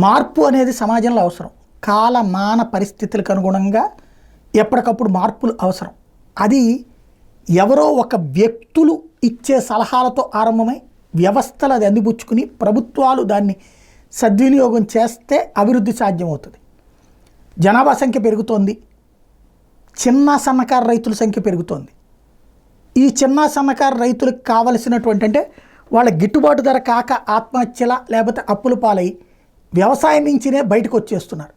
మార్పు అనేది సమాజంలో అవసరం. కాలమాన పరిస్థితులకు అనుగుణంగా ఎప్పటికప్పుడు మార్పులు అవసరం. అది ఎవరో ఒక వ్యక్తులు ఇచ్చే సలహాలతో ఆరంభమై వ్యవస్థలు అది అందిపుచ్చుకుని ప్రభుత్వాలు దాన్ని సద్వినియోగం చేస్తే అభివృద్ధి సాధ్యమవుతుంది. జనాభా సంఖ్య పెరుగుతోంది, చిన్న సన్నకారు రైతుల సంఖ్య పెరుగుతోంది. ఈ చిన్న సన్నకారు రైతులకు కావలసినటువంటి అంటే వాళ్ళ గిట్టుబాటు ధర కాక ఆత్మహత్యల లేకపోతే అప్పుల పాలై వ్యవసాయం నుంచినే బయటకు వచ్చేస్తున్నారు.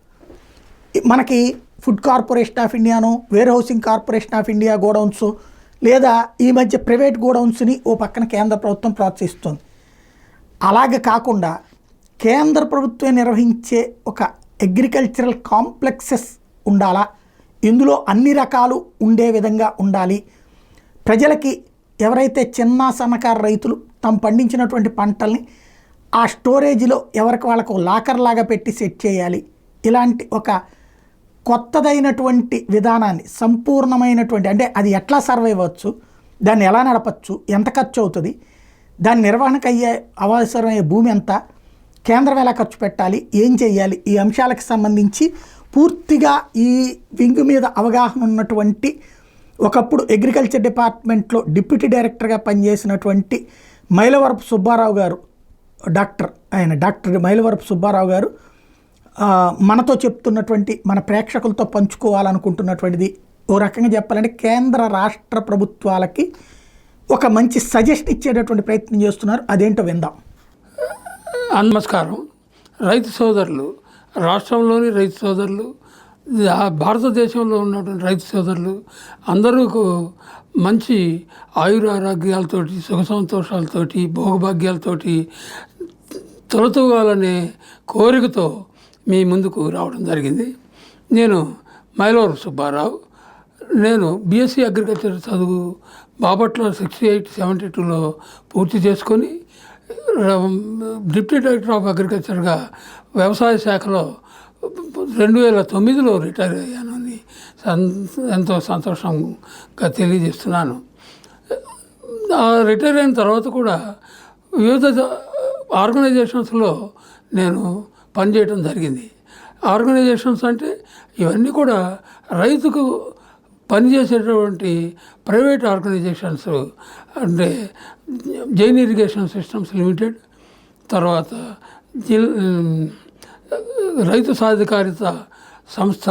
మనకి ఫుడ్ కార్పొరేషన్ ఆఫ్ ఇండియాను, warehousing corporation of India godowns లేదా ఈ మధ్య ప్రైవేట్ గోడౌన్స్ని ఓ పక్కన కేంద్ర ప్రభుత్వం ప్రోత్సహిస్తుంది. అలాగే కాకుండా కేంద్ర ప్రభుత్వం నిర్వహించే ఒక అగ్రికల్చరల్ కాంప్లెక్సెస్ ఉండాలా, ఇందులో అన్ని రకాలు ఉండే విధంగా ఉండాలి. ప్రజలకి ఎవరైతే చిన్న సన్నకారు రైతులు తాము పండించినటువంటి పంటల్ని ఆ స్టోరేజ్లో ఎవరికి వాళ్ళకు లాకర్ లాగా పెట్టి సెట్ చేయాలి. ఇలాంటి ఒక కొత్తదైనటువంటి విధానాన్ని సంపూర్ణమైనటువంటి అంటే అది ఎట్లా సర్వైవ్ అవ్వచ్చు, దాన్ని ఎలా నడపచ్చు, ఎంత ఖర్చు అవుతుంది, దాని నిర్వహణకు అయ్యే అవసరమయ్యే భూమి ఎంత, కేంద్రం ఎలా ఖర్చు పెట్టాలి, ఏం చేయాలి, ఈ అంశాలకు సంబంధించి పూర్తిగా ఈ వింగ్ మీద అవగాహన ఉన్నటువంటి ఒకప్పుడు అగ్రికల్చర్ డిపార్ట్మెంట్లో డిప్యూటీ డైరెక్టర్గా పనిచేసినటువంటి మైలవరపు సుబ్బారావు గారు, డాక్టర్ మైలవరపు సుబ్బారావు గారు మనతో చెప్తున్నటువంటి మన ప్రేక్షకులతో పంచుకోవాలనుకుంటున్నటువంటిది ఓ రకంగా చెప్పాలంటే కేంద్ర రాష్ట్ర ప్రభుత్వాలకి ఒక మంచి సజెషన్ ఇచ్చేటటువంటి ప్రయత్నం చేస్తున్నారు. అదేంటో విందాం. నమస్కారం. రైతు సోదరులు, రాష్ట్రంలోని రైతు సోదరులు, భారతదేశంలో ఉన్నటువంటి రైతు సోదరులు అందరూ మంచి ఆయురారోగ్యాలతోటి, సుఖ సంతోషాలతోటి, భోగభాగ్యాలతోటి తొలతూగాలనే కోరికతో మీ ముందుకు రావడం జరిగింది. నేను మైలవరపు సుబ్బారావు. నేను బీఎస్సీ అగ్రికల్చర్ చదువు బాపట్ల 68-72లో పూర్తి చేసుకొని డిప్యూటీ డైరెక్టర్ ఆఫ్ అగ్రికల్చర్గా వ్యవసాయ శాఖలో 2009లో రిటైర్ అయ్యానని ఎంతో సంతోషంగా తెలియజేస్తున్నాను. రిటైర్ అయిన తర్వాత కూడా వివిధ ఆర్గనైజేషన్స్లో నేను పనిచేయడం జరిగింది. ఆర్గనైజేషన్స్ అంటే ఇవన్నీ కూడా రైతుకు పనిచేసేటటువంటి ప్రైవేట్ ఆర్గనైజేషన్స్. అంటే జైన్ ఇరిగేషన్ సిస్టమ్స్ లిమిటెడ్, తర్వాత రైతు సాధికారిత సంస్థ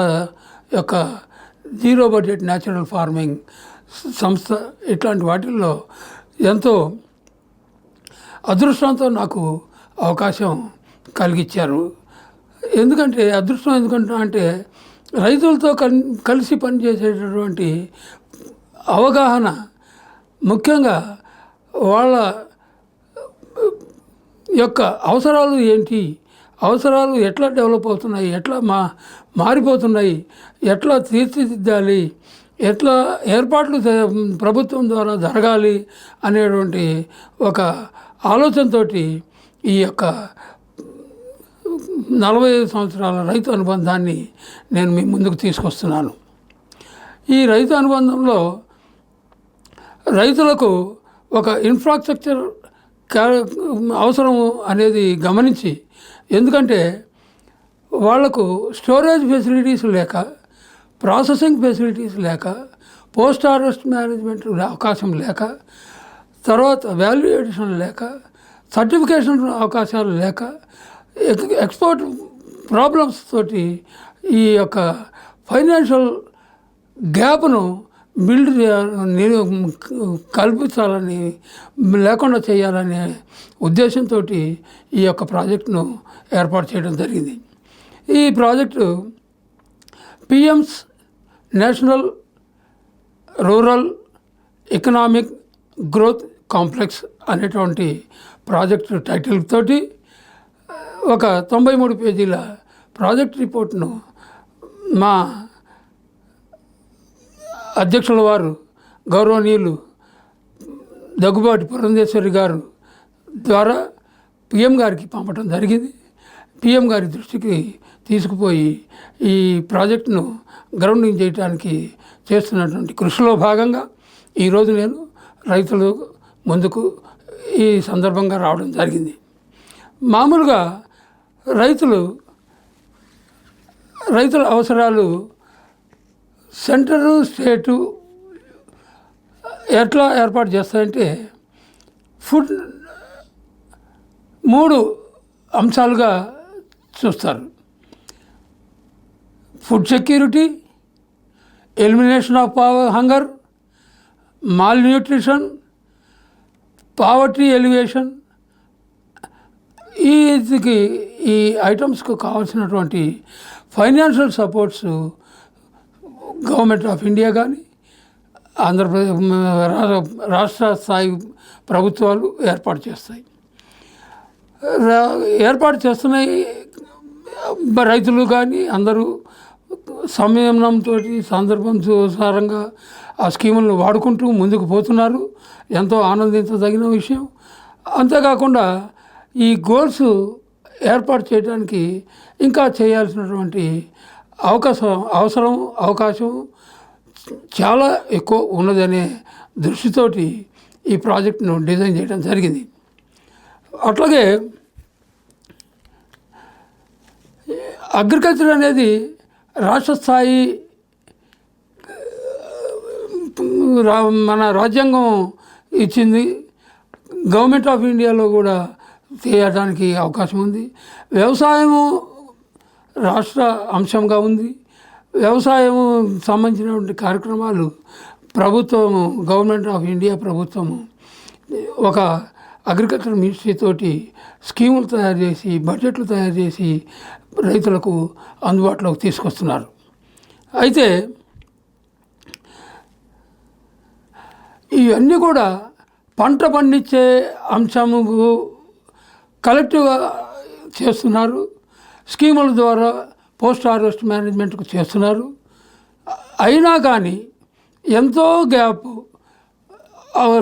యొక్క జీరో బడ్జెట్ న్యాచురల్ ఫార్మింగ్ సంస్థ, ఇట్లాంటి వాటిల్లో ఎంతో అదృష్టంతో నాకు అవకాశం కలిగించారు. ఎందుకంటే అదృష్టం అంటే రైతులతో కలిసి పనిచేసేటటువంటి అవగాహన, ముఖ్యంగా వాళ్ళ యొక్క అవసరాలు ఏంటి, అవసరాలు ఎట్లా డెవలప్ అవుతున్నాయి, ఎట్లా మారిపోతున్నాయి, ఎట్లా తీర్చిదిద్దాలి, ఎట్లా ఏర్పాట్లు ప్రభుత్వం ద్వారా జరగాలి అనేటువంటి ఒక ఆలోచనతో ఈ యొక్క 45 సంవత్సరాల రైతు అనుబంధాన్ని నేను మీ ముందుకు తీసుకొస్తున్నాను. ఈ రైతు అనుబంధంలో రైతులకు ఒక ఇన్ఫ్రాస్ట్రక్చర్ అవసరం అనేది గమనించి, ఎందుకంటే వాళ్లకు స్టోరేజ్ ఫెసిలిటీస్ లేక, ప్రాసెసింగ్ ఫెసిలిటీస్ లేక, పోస్ట్ హార్వెస్ట్ మేనేజ్మెంట్ అవకాశం లేక, తర్వాత వాల్యూ ఎడిషన్ లేక, సర్టిఫికేషన్ అవకాశాలు లేక, ఎక్స్పోర్ట్ ప్రాబ్లమ్స్ తోటి ఈ యొక్క ఫైనాన్షియల్ గ్యాప్ను కల్పించాలని, లేకుండా చేయాలనే ఉద్దేశంతో ఈ యొక్క ప్రాజెక్టును ఏర్పాటు చేయడం జరిగింది. ఈ project PM's national rural economic growth complex అనేటువంటి ప్రాజెక్టు టైటిల్ తోటి ఒక 93 పేజీల ప్రాజెక్ట్ రిపోర్ట్ను మా అధ్యక్షుల వారు గౌరవనీయులు దగ్గుబాటి పురంధేశ్వరి గారు ద్వారా పిఎం గారికి పంపడం జరిగింది. పిఎం గారి దృష్టికి తీసుకుపోయి ఈ ప్రాజెక్టును గ్రౌండింగ్ చేయడానికి చేస్తున్నటువంటి కృషిలో భాగంగా ఈరోజు నేను రైతులు ముందుకు ఈ సందర్భంగా రావడం జరిగింది. మామూలుగా రైతుల అవసరాలు సెంటరు స్టేటు ఎట్లా ఏర్పాటు చేస్తాయంటే ఫుడ్ 3 అంశాలుగా చూస్తారు. Food security, elimination of hunger, mall nutrition, poverty elevation. ఈ ఐటమ్స్కు కావాల్సినటువంటి financial supports government of India కానీ ఆంధ్రప్రదేశ్ రాష్ట్ర స్థాయి ప్రభుత్వాలు ఏర్పాటు చేస్తాయి. ఏర్పాటు చేస్తున్నాయి. రైతులు కానీ అందరూ సంయమనంతో సందర్భానుసారంగా ఆ స్కీములను వాడుకుంటూ ముందుకు పోతున్నారు. ఎంతో ఆనందించదగిన విషయం. అంతేకాకుండా ఈ గోల్స్ ఏర్పాటు చేయడానికి ఇంకా చేయాల్సినటువంటి అవకాశం చాలా ఎక్కువ ఉన్నదనే దృష్టితోటి ఈ ప్రాజెక్టును డిజైన్ చేయడం జరిగింది. అట్లాగే అగ్రికల్చర్ అనేది రాష్ట్ర స్థాయి మన రాజ్యాంగం ఇచ్చింది. గవర్నమెంట్ ఆఫ్ ఇండియాలో కూడా చేయడానికి అవకాశం ఉంది. వ్యవసాయము రాష్ట్ర అంశంగా ఉంది. వ్యవసాయం సంబంధించినటువంటి కార్యక్రమాలు ప్రభుత్వము, గవర్నమెంట్ ఆఫ్ ఇండియా ప్రభుత్వము ఒక అగ్రికల్చర్ మినిస్ట్రీ తోటి స్కీములు తయారు చేసి, బడ్జెట్లు తయారు చేసి రైతులకు అందుబాటులోకి తీసుకొస్తున్నారు. అయితే ఇవన్నీ కూడా పంట పండించే అంశముకు కలెక్టివ్గా చేస్తున్నారు. స్కీముల ద్వారా పోస్ట్ హార్వెస్ట్ మేనేజ్మెంట్కు చేస్తున్నారు. అయినా కానీ ఎంతో గ్యాప్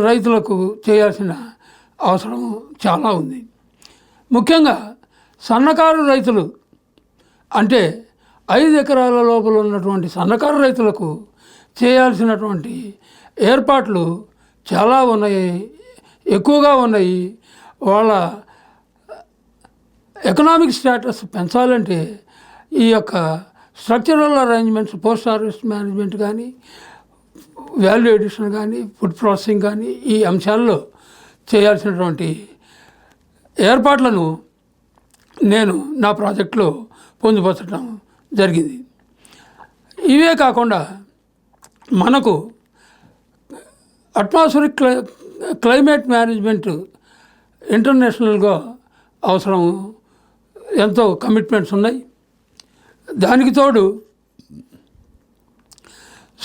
రైతులకు చేయాల్సిన అవసరం చాలా ఉంది. ముఖ్యంగా సన్నకారు రైతులు అంటే 5 ఎకరాల లోపల ఉన్నటువంటి సన్నకారు రైతులకు చేయాల్సినటువంటి ఏర్పాట్లు చాలా ఉన్నాయి, ఎక్కువగా ఉన్నాయి. వాళ్ళ ఎకనామిక్ స్టేటస్ పెంచాలంటే ఈ యొక్క structural arrangements, post harvest management కానీ, వాల్యూ ఎడిషన్ కానీ, ఫుడ్ ప్రాసెసింగ్ కానీ ఈ అంశాల్లో చేయాల్సినటువంటి ఏర్పాట్లను నేను నా ప్రాజెక్టులో పొందుపరచడం జరిగింది. ఇవే కాకుండా మనకు అట్మాస్ఫిరిక్ క్లైమేట్ మేనేజ్మెంట్ ఇంటర్నేషనల్గా అవసరం, ఎంతో కమిట్మెంట్స్ ఉన్నాయి. దానికి తోడు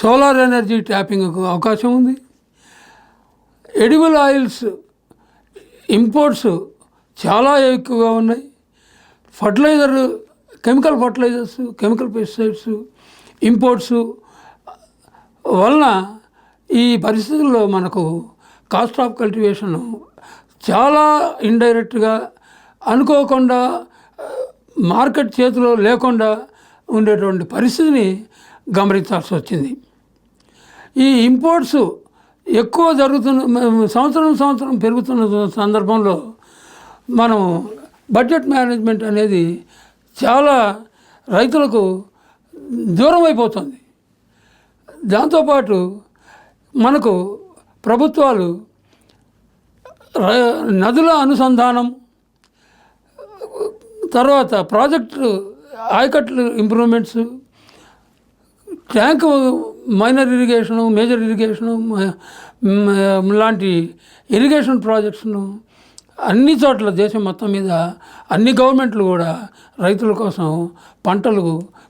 సోలార్ ఎనర్జీ ట్యాపింగ్కు అవకాశం ఉంది. ఎడిబుల్ ఆయిల్స్ ఇంపోర్ట్స్ చాలా ఎక్కువగా ఉన్నాయి. Chemical fertilisers, chemical pesticides imports వలన ఈ పరిస్థితుల్లో మనకు కాస్ట్ ఆఫ్ కల్టివేషన్ చాలా ఇండైరెక్ట్గా, అనుకోకుండా, మార్కెట్ చేతిలో లేకుండా ఉండేటువంటి పరిస్థితిని గమనించాల్సి వచ్చింది. ఈ ఇంపోర్ట్స్ ఎక్కువ సంవత్సరం పెరుగుతున్న సందర్భంలో మనం బడ్జెట్ మేనేజ్మెంట్ అనేది చాలా రైతులకు దూరం అయిపోతుంది. దాంతోపాటు మనకు ప్రభుత్వాలు నదుల అనుసంధానం, తర్వాత ప్రాజెక్టు ఆయకట్లు improvements, tank minor irrigation, major irrigation లాంటి ఇరిగేషన్ ప్రాజెక్ట్స్ను అన్ని చోట్ల దేశం మొత్తం మీద అన్ని గవర్నమెంట్లు కూడా రైతుల కోసం పంటలు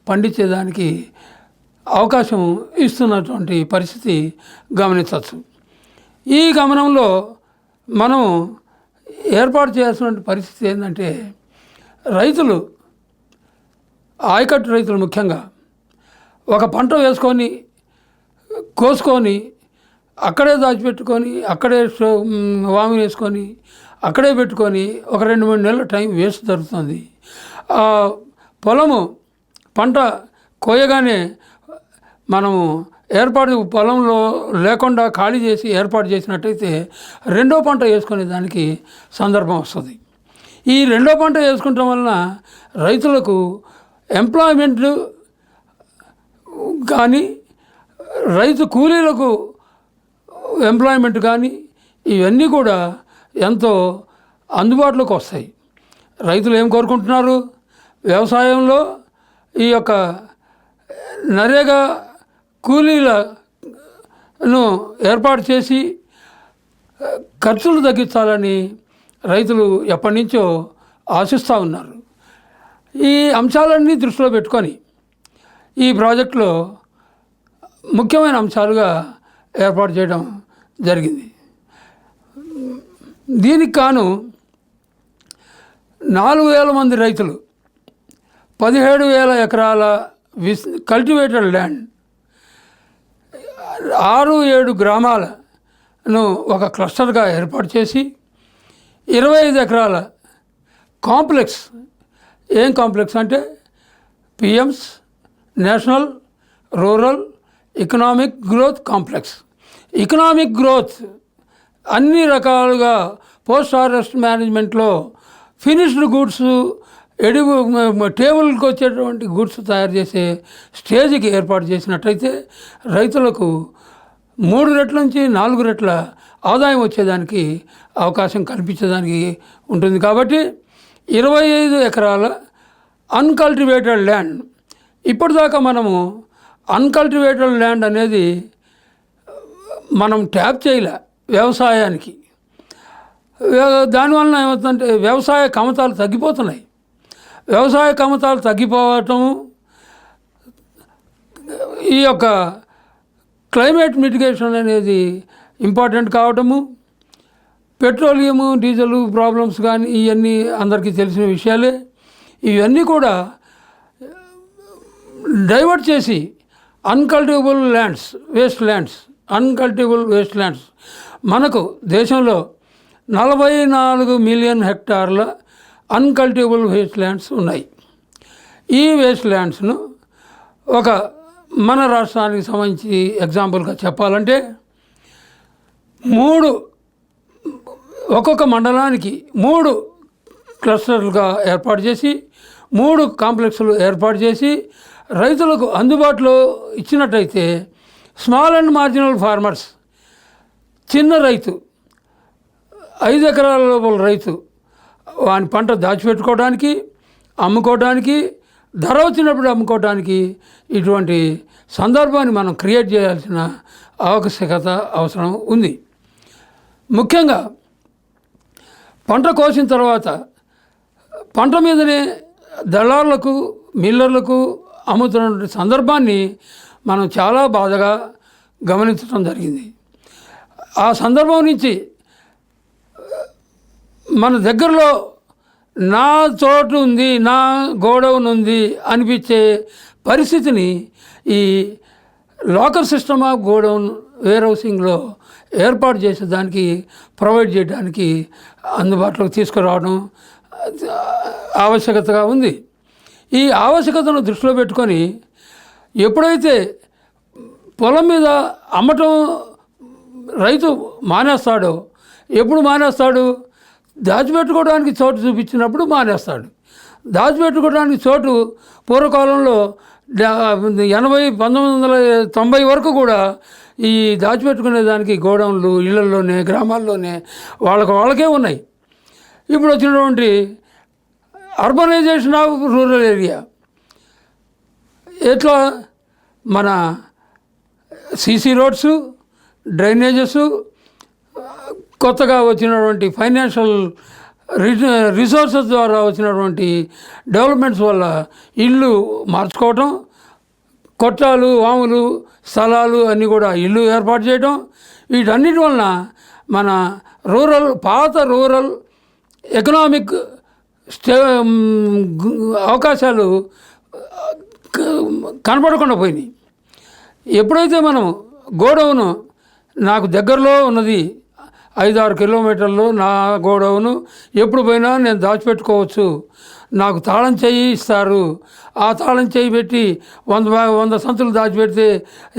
పండించేదానికి అవకాశం ఇస్తున్నటువంటి పరిస్థితి గమనించవచ్చు. ఈ గమనంలో మనం ఏర్పాటు చేయాల్సిన పరిస్థితి ఏంటంటే, రైతులు, ఆయకట్టు రైతులు ముఖ్యంగా ఒక పంట వేసుకొని కోసుకొని అక్కడే దాచిపెట్టుకొని, అక్కడే వాము వేసుకొని అక్కడే పెట్టుకొని ఒక 2-3 నెలల టైం వేస్ట్ జరుగుతుంది. పొలము పంట కోయగానే మనము పొలంలో లేకుండా ఖాళీ చేసి ఏర్పాటు చేసినట్టయితే రెండో పంట వేసుకునే దానికి సందర్భం వస్తుంది. ఈ రెండో పంట వేసుకుంటాం వలన రైతులకు ఎంప్లాయ్మెంట్ కానీ రైతు కూలీలకు ఎంప్లాయ్మెంట్ కానీ ఇవన్నీ కూడా ఎంతో అందుబాటులోకి వస్తాయి. రైతులు ఏం కోరుకుంటున్నారు? వ్యవసాయంలో ఈ యొక్క నరేగా కూలీలను ఏర్పాటు చేసి ఖర్చులు తగ్గించాలని రైతులు ఎప్పటి నుంచో ఆశిస్తూ ఉన్నారు. ఈ అంశాలన్నీ దృష్టిలో పెట్టుకొని ఈ ప్రాజెక్టులో ముఖ్యమైన అంశాలుగా ఏర్పాటు చేయడం జరిగింది. దీనికి కాను 4,000 మంది రైతులు 17,000 ఎకరాల కల్టివేటెడ్ ల్యాండ్ 6-7 గ్రామాలను ఒక క్లస్టర్గా ఏర్పాటు చేసి 25 ఎకరాల కాంప్లెక్స్, ఏం కాంప్లెక్స్ అంటే PMs national rural economic growth complex. Economic growth అన్ని రకాలుగా పోస్ట్ హార్వెస్ట్ మేనేజ్మెంట్లో ఫినిష్డ్ గుడ్స్ టేబుల్కి వచ్చేటువంటి గుడ్స్ తయారు చేసే స్టేజ్కి ఏర్పాటు చేసినట్టయితే రైతులకు 3 రెట్ల నుంచి 4 రెట్ల ఆదాయం వచ్చేదానికి అవకాశం కల్పించేదానికి ఉంటుంది. కాబట్టి 25 ఎకరాల అన్కల్టివేటెడ్ ల్యాండ్. ఇప్పటిదాకా మనము అన్కల్టివేటెడ్ ల్యాండ్ అనేది మనం ట్యాప్ చేయలే వ్యవసాయానికి. దానివలన ఏమవుతుందంటే వ్యవసాయ కమతాలు తగ్గిపోతున్నాయి. వ్యవసాయ కమతాలు తగ్గిపోవటం, ఈ యొక్క క్లైమేట్ మిటిగేషన్ అనేది ఇంపార్టెంట్ కావటము, పెట్రోలియము డీజిల్ ప్రాబ్లమ్స్ కానీ ఇవన్నీ అందరికీ తెలిసిన విషయాలే. ఇవన్నీ కూడా డైవర్ట్ చేసి అన్కల్టివబుల్ ల్యాండ్స్, అన్కల్టివబుల్ వేస్ట్ ల్యాండ్స్ మనకు దేశంలో 44 మిలియన్ హెక్టార్ల అన్కల్టివబుల్ వేస్ట్ ల్యాండ్స్ ఉన్నాయి. ఈ వేస్ట్ ల్యాండ్స్ను మన రాష్ట్రానికి సంబంధించి ఎగ్జాంపుల్గా చెప్పాలంటే 3 ఒక్కొక్క మండలానికి 3 క్లస్టర్లుగా ఏర్పాటు చేసి 3 కాంప్లెక్స్లు ఏర్పాటు చేసి రైతులకు అందుబాటులో ఇచ్చినట్టయితే స్మాల్ అండ్ మార్జినల్ ఫార్మర్స్, చిన్న రైతు 5 ఎకరాల లోపల రైతు వాని పంట దాచిపెట్టుకోవడానికి, అమ్ముకోవడానికి, ధర వచ్చినప్పుడు అమ్ముకోవడానికి ఇటువంటి సందర్భాన్ని మనం క్రియేట్ చేయాల్సిన ఆవశ్యకత అవసరం ఉంది. ముఖ్యంగా పంట కోసిన తర్వాత పంట మీదనే దళారులకు, మిల్లర్లకు అమ్ముతున్నటువంటి సందర్భాన్ని మనం చాలా బాధగా గమనించడం జరిగింది. ఆ సందర్భం నుంచి మన దగ్గరలో నా చోటు ఉంది, నా గోడౌన్ ఉంది అనిపించే పరిస్థితిని ఈ లోకల్ సిస్టమ్ ఆఫ్ గోడౌన్ వేర్ హౌసింగ్లో ఏర్పాటు చేసేదానికి, ప్రొవైడ్ చేయడానికి అందుబాటులోకి తీసుకురావడం ఆవశ్యకతగా ఉంది. ఈ ఆవశ్యకతను దృష్టిలో పెట్టుకొని ఎప్పుడైతే పొలం మీద అమ్మటం రైతు మానేస్తాడో, ఎప్పుడు మానేస్తాడు? దాచిపెట్టుకోవడానికి చోటు చూపించినప్పుడు మానేస్తాడు. దాచిపెట్టుకోవడానికి చోటు పూర్వకాలంలో 1990 వరకు కూడా ఈ దాచిపెట్టుకునే దానికి గోడౌన్లు ఇళ్లలోనే, గ్రామాల్లోనే వాళ్ళకే ఉన్నాయి. ఇప్పుడు వచ్చినటువంటి అర్బనైజేషన్ ఆఫ్ రూరల్ ఏరియా ఎట్లా మన సీసీ రోడ్స్, డ్రైనేజెస్, కొత్తగా వచ్చినటువంటి ఫైనాన్షియల్ రిసోర్సెస్ ద్వారా వచ్చినటువంటి డెవలప్మెంట్స్ వల్ల ఇల్లు మార్చుకోవటం, కొట్టాలు, వాములు, స్థలాలు అన్నీ కూడా ఇల్లు ఏర్పాటు చేయడం, వీటన్నిటి వలన మన పాత రూరల్ ఎకనామిక్ అవకాశాలు కనపడకుండా పోయినాయి. ఎప్పుడైతే మనం గోడౌను నాకు దగ్గరలో ఉన్నది 5-6 కిలోమీటర్లు నా గోడౌను, ఎప్పుడు పోయినా నేను దాచిపెట్టుకోవచ్చు, నాకు తాళం చెయ్యి ఇస్తారు, ఆ తాళం చెయ్యి పెట్టి 100 సంచులు దాచిపెడితే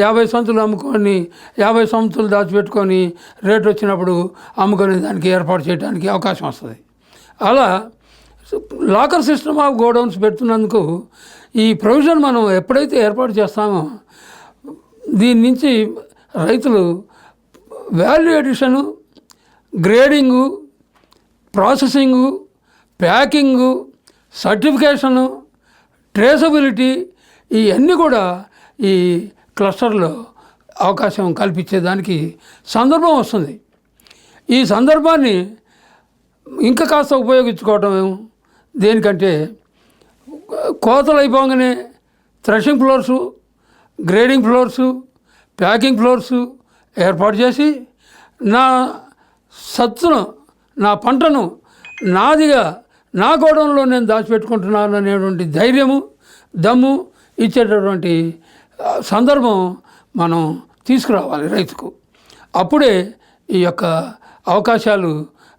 50 సంచులు అమ్ముకొని 50 సంచులు దాచిపెట్టుకొని రేటు వచ్చినప్పుడు అమ్ముకునే దానికి ఏర్పాటు చేయడానికి అవకాశం వస్తుంది. అలా లాకర్ సిస్టమ్ ఆఫ్ గోడౌన్స్ పెడుతున్నందుకు ఈ ప్రొవిజన్ మనం ఎప్పుడైతే ఏర్పాటు చేస్తామో దీని నుంచి రైతులు value addition, grading, processing, packing, certification, traceability ఇవన్నీ కూడా ఈ క్లస్టర్లో అవకాశం కల్పించేదానికి సందర్భం వస్తుంది. ఈ సందర్భాన్ని ఇంకా కాస్త ఉపయోగించుకోవటం దేనికంటే కోతలు అయిపోగానే threshing floors, grading floors, packing floors ఏర్పాటు చేసి నా సత్తును, నా పంటను నాదిగా నా గోడౌన్లో నేను దాచిపెట్టుకుంటున్నాను అనేటువంటి ధైర్యము, దమ్ము ఇచ్చేటటువంటి సందర్భం మనం తీసుకురావాలి రైతుకు. అప్పుడే ఈ యొక్క అవకాశాలు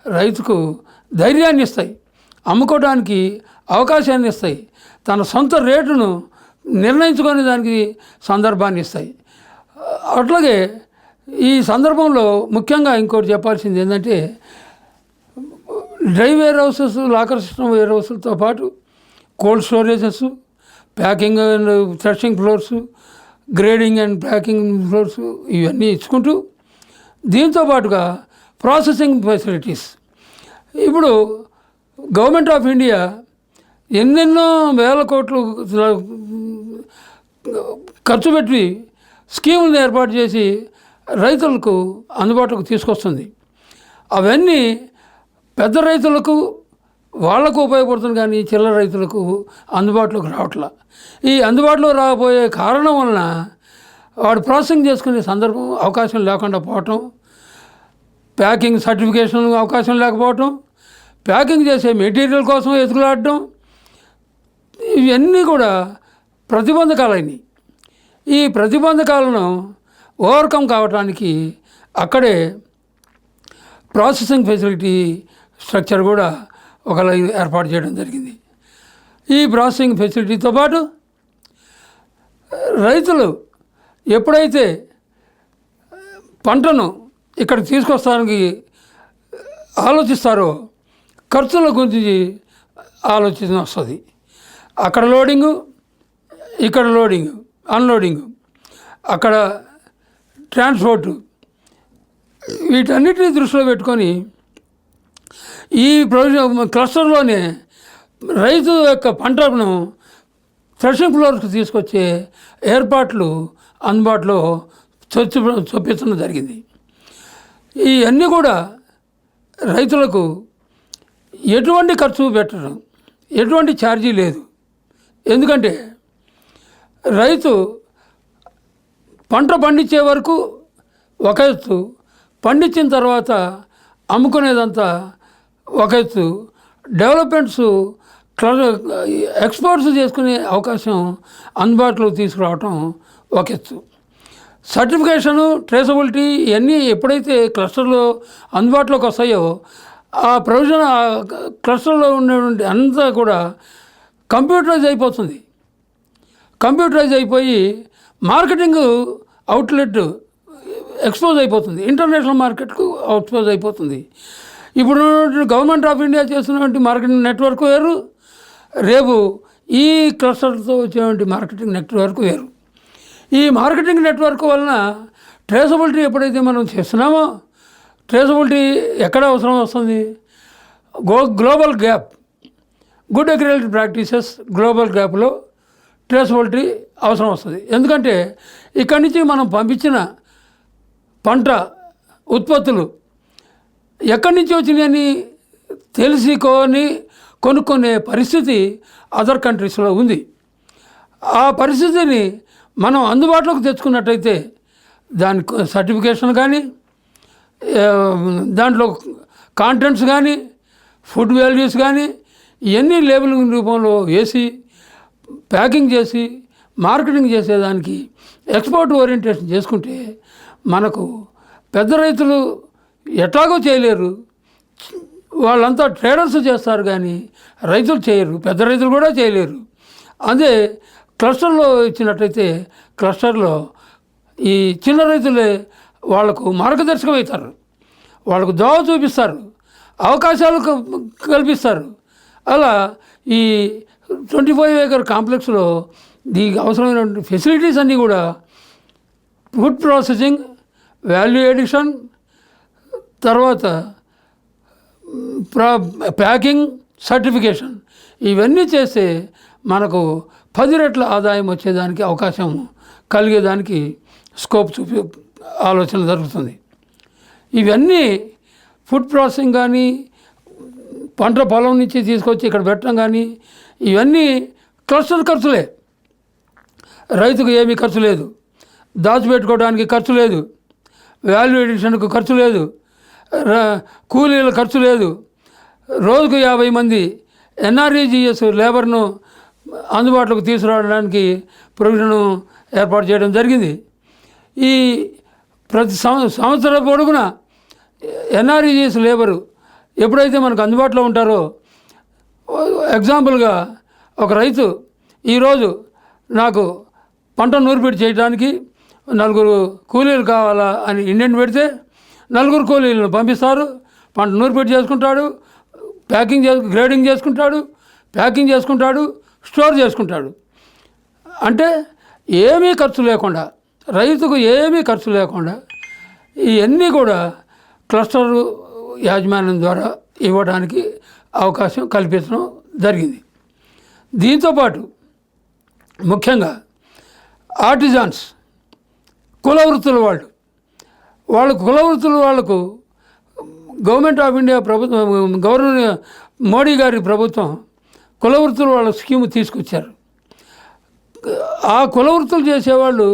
రైతుకు ధైర్యాన్ని ఇస్తాయి, అమ్ముకోవడానికి అవకాశాన్ని ఇస్తాయి, తన సొంత రేటును నిర్ణయించుకునే దానికి సందర్భాన్ని ఇస్తాయి. అట్లాగే ఈ సందర్భంలో ముఖ్యంగా ఇంకోటి చెప్పాల్సింది ఏంటంటే dry warehouses, locker system వేర్ హౌస్లతో పాటు cold storages, packing and threshing floors, grading and packing floors ఇవన్నీ ఇచ్చుకుంటూ దీంతో పాటుగా ప్రాసెసింగ్ ఫెసిలిటీస్. ఇప్పుడు గవర్నమెంట్ ఆఫ్ ఇండియా ఎన్నెన్నో వేల కోట్లు ఖర్చు పెట్టి స్కీములను ఏర్పాటు చేసి రైతులకు అందుబాటులోకి తీసుకొస్తుంది. అవన్నీ పెద్ద రైతులకు వాళ్లకు ఉపయోగపడుతుంది, కానీ చిల్లర రైతులకు అందుబాటులోకి రావట్లా. ఈ అందుబాటులో రాకపోయే కారణం వలన వాడు ప్రాసెసింగ్ చేసుకునే సందర్భం అవకాశం లేకుండా పోవటం, ప్యాకింగ్ సర్టిఫికేషన్ అవకాశం లేకపోవటం, ప్యాకింగ్ చేసే మెటీరియల్ కోసం ఎతుకులాడటం, ఇవన్నీ కూడా ప్రతిబంధకాలైనవి. ఈ ప్రతిబంధకాలను ఓవర్కమ్ కావడానికి అక్కడే ప్రాసెసింగ్ ఫెసిలిటీ స్ట్రక్చర్ కూడా ఒక లైన్ ఏర్పాటు చేయడం జరిగింది. ఈ ప్రాసెసింగ్ ఫెసిలిటీతో పాటు రైతులు ఎప్పుడైతే పంటను ఇక్కడ తీసుకొస్తానికి ఆలోచిస్తారో ఖర్చుల గురించి ఆలోచన వస్తుంది. అక్కడ లోడింగు, ఇక్కడ లోడింగు, అన్లోడింగు, అక్కడ ట్రాన్స్పోర్టు, వీటన్నిటిని దృష్టిలో పెట్టుకొని ఈ క్లస్టర్లోనే రైతు యొక్క పంటను థ్రెషింగ్ ఫ్లోర్కి తీసుకొచ్చే ఏర్పాట్లు అందుబాటులో చూపించడం జరిగింది. ఇవన్నీ కూడా రైతులకు ఎటువంటి ఖర్చు పెట్టడం, ఎటువంటి ఛార్జీ లేదు. ఎందుకంటే రైతు పంట పండించే వరకు ఒక ఎత్తు, పండించిన తర్వాత అమ్ముకునేదంతా ఒక ఎత్తు, డెవలప్మెంట్స్ ఎక్స్పోర్ట్స్ చేసుకునే అవకాశం అందుబాటులో తీసుకురావటం ఒక ఎత్తు. సర్టిఫికేషను, ట్రేసబిలిటీ ఇవన్నీ ఎప్పుడైతే క్లస్టర్లో అందుబాటులోకి వస్తాయో ఆ ప్రొవిజన్ క్లస్టర్లో ఉన్నటువంటి అంతా కూడా కంప్యూటరైజ్ అయిపోతుంది. కంప్యూటరైజ్ అయిపోయి మార్కెటింగ్ అవుట్లెట్ ఎక్స్పోజ్ అయిపోతుంది, ఇంటర్నేషనల్ మార్కెట్కు ఎక్స్పోజ్ అయిపోతుంది. ఇప్పుడు గవర్నమెంట్ ఆఫ్ ఇండియా చేస్తున్నటువంటి మార్కెటింగ్ నెట్వర్క్ వేరు, రేపు ఈ క్లస్టర్తో వచ్చేటువంటి మార్కెటింగ్ నెట్వర్క్ వేరు. ఈ మార్కెటింగ్ నెట్వర్క్ వలన ట్రేసబిలిటీ ఎప్పుడైతే మనం చేస్తున్నామో, ట్రేసబిలిటీ ఎక్కడ అవసరం వస్తుంది? Global gap, good agriculture practices global గ్యాప్లో ట్రేసబిలిటీ అవసరం వస్తుంది. ఎందుకంటే ఇక్కడి నుంచి మనం పంపించిన పంట ఉత్పత్తులు ఎక్కడి నుంచి వచ్చినాయని కొనుక్కునే పరిస్థితి అదర్ కంట్రీస్లో ఉంది. ఆ పరిస్థితిని మనం అందుబాటులోకి తెచ్చుకున్నట్టయితే దాని సర్టిఫికేషన్ కానీ, దాంట్లో కాంటెంట్స్ కానీ, ఫుడ్ వాల్యూస్ కానీ ఇవన్నీ లేబులింగ్ రూపంలో వేసి ప్యాకింగ్ చేసి మార్కెటింగ్ చేసేదానికి ఎక్స్పోర్ట్ ఓరియంటేషన్ చేసుకుంటే మనకు పెద్ద రైతులు ఎట్లాగో చేయలేరు, వాళ్ళంతా ట్రేడర్స్ చేస్తారు కానీ రైతులు చేయరు, పెద్ద రైతులు కూడా చేయలేరు. అదే క్లస్టర్లో ఇచ్చినట్టయితే క్లస్టర్లో ఈ చిన్న రైతులే వాళ్లకు మార్గదర్శకం అవుతారు, వాళ్ళకు దోవ చూపిస్తారు, అవకాశాలు కల్పిస్తారు. అలా ఈ 25 acre కాంప్లెక్స్లో దీనికి అవసరమైనటువంటి ఫెసిలిటీస్ అన్నీ కూడా ఫుడ్ ప్రాసెసింగ్, వాల్యూ ఎడిషన్, తర్వాత ప్యాకింగ్, సర్టిఫికేషన్ ఇవన్నీ చేస్తే మనకు 10 రెట్ల ఆదాయం వచ్చేదానికి అవకాశం కలిగేదానికి స్కోప్ ఆలోచన జరుగుతుంది. ఇవన్నీ ఫుడ్ ప్రాసెసింగ్ కానీ, పంట పొలం నుంచి తీసుకొచ్చి ఇక్కడ పెట్టడం కానీ ఇవన్నీ క్లస్టర్ ఖర్చులే. రైతుకు ఏమీ ఖర్చు లేదు, దాచిపెట్టుకోవడానికి ఖర్చు లేదు, వాల్యూ ఎడిషన్కు ఖర్చు లేదు, కూలీల ఖర్చు లేదు. రోజుకు 50 మంది ఎన్ఆర్ఈజీఎస్ లేబర్ను అందుబాటులోకి తీసుకురావడానికి ప్రొవిజన్ ఏర్పాటు చేయడం జరిగింది. ఈ ప్రతి సంవత్సరం పొడుగున ఎన్ఆర్ఈజీఎస్ లేబరు ఎప్పుడైతే మనకు అందుబాటులో ఉంటారో, ఎగ్జాంపుల్గా ఒక రైతు ఈరోజు నాకు పంట నూర్పిడి చేయడానికి 4 కూలీలు కావాలా అని ఇండెంట్ పెడితే 4 కూలీలను పంపిస్తారు. పంట నూర్పిడి చేసుకుంటాడు, గ్రేడింగ్ చేసుకుంటాడు, ప్యాకింగ్ చేసుకుంటాడు, స్టోర్ చేసుకుంటాడు. అంటే ఏమీ ఖర్చు లేకుండా, రైతుకు ఏమీ ఖర్చు లేకుండా ఇవన్నీ కూడా క్లస్టర్ యాజమాన్యం ద్వారా ఇవ్వడానికి అవకాశం కల్పించడం జరిగింది. దీంతోపాటు ముఖ్యంగా ఆర్టిజాన్స్, కుల వృత్తుల వాళ్లకు గవర్నమెంట్ ఆఫ్ ఇండియా ప్రభుత్వం, గవర్నర్ మోడీ గారి ప్రభుత్వం కుల వృత్తుల వాళ్ళ స్కీము తీసుకొచ్చారు. ఆ కుల వృత్తులు చేసేవాళ్ళు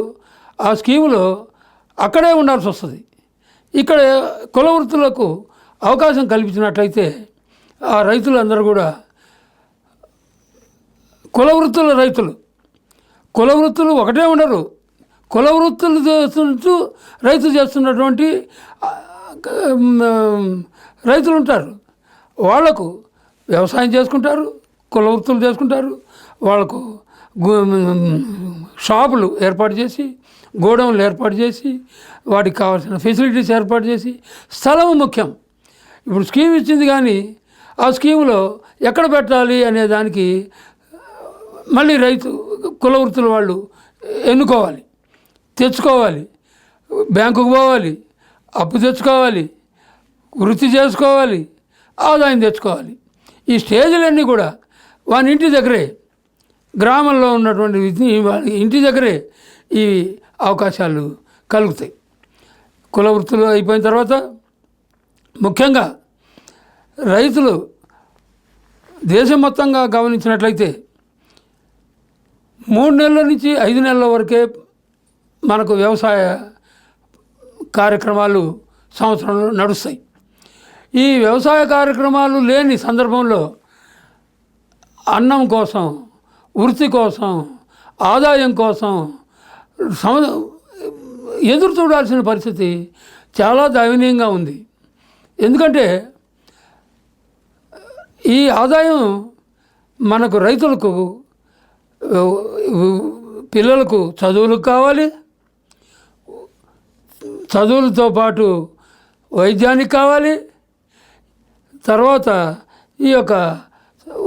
ఆ స్కీములో అక్కడే ఉండాల్సి వస్తుంది. ఇక్కడ కుల వృత్తులకు అవకాశం కల్పించినట్లయితే ఆ రైతులందరూ కూడా కుల వృత్తులు ఒకటే ఉండరు. కుల వృత్తులు చేస్తూ రైతు చేస్తున్నటువంటి రైతులు ఉంటారు. వాళ్లకు వ్యవసాయం చేసుకుంటారు, కుల వృత్తులు చేసుకుంటారు. వాళ్లకు షాపులు ఏర్పాటు చేసి, గోడౌన్లు ఏర్పాటు చేసి, వాటికి కావాల్సిన ఫెసిలిటీస్ ఏర్పాటు చేసి, స్థలం ముఖ్యం. ఇప్పుడు స్కీమ్ ఇచ్చింది కానీ ఆ స్కీములో ఎక్కడ పెట్టాలి అనే దానికి మళ్ళీ రైతు కుల వృత్తుల వాళ్ళు ఎన్నుకోవాలి, తెచ్చుకోవాలి, బ్యాంకుకు పోవాలి, అప్పు తెచ్చుకోవాలి, వృత్తి చేసుకోవాలి, ఆదాయం తెచ్చుకోవాలి. ఈ స్టేజ్లన్నీ కూడా వాని ఇంటి దగ్గరే, గ్రామంలో ఉన్నటువంటి ఇంటి దగ్గరే ఈ అవకాశాలు కలుగుతాయి. కుల వృత్తులు అయిపోయిన తర్వాత ముఖ్యంగా రైతులు దేశం మొత్తంగా గమనించినట్లయితే 3 నెలల నుంచి 5 నెలల వరకే మనకు వ్యవసాయ కార్యక్రమాలు సంవత్సరంలో నడుస్తాయి. ఈ వ్యవసాయ కార్యక్రమాలు లేని సందర్భంలో అన్నం కోసం, వృత్తి కోసం, ఆదాయం కోసం ఎదురు చూడాల్సిన పరిస్థితి చాలా దయనీయంగా ఉంది. ఎందుకంటే ఈ ఆదాయం మనకు రైతులకు, పిల్లలకు చదువులకు కావాలి, చదువులతో పాటు వైద్యానికి కావాలి, తర్వాత ఈ యొక్క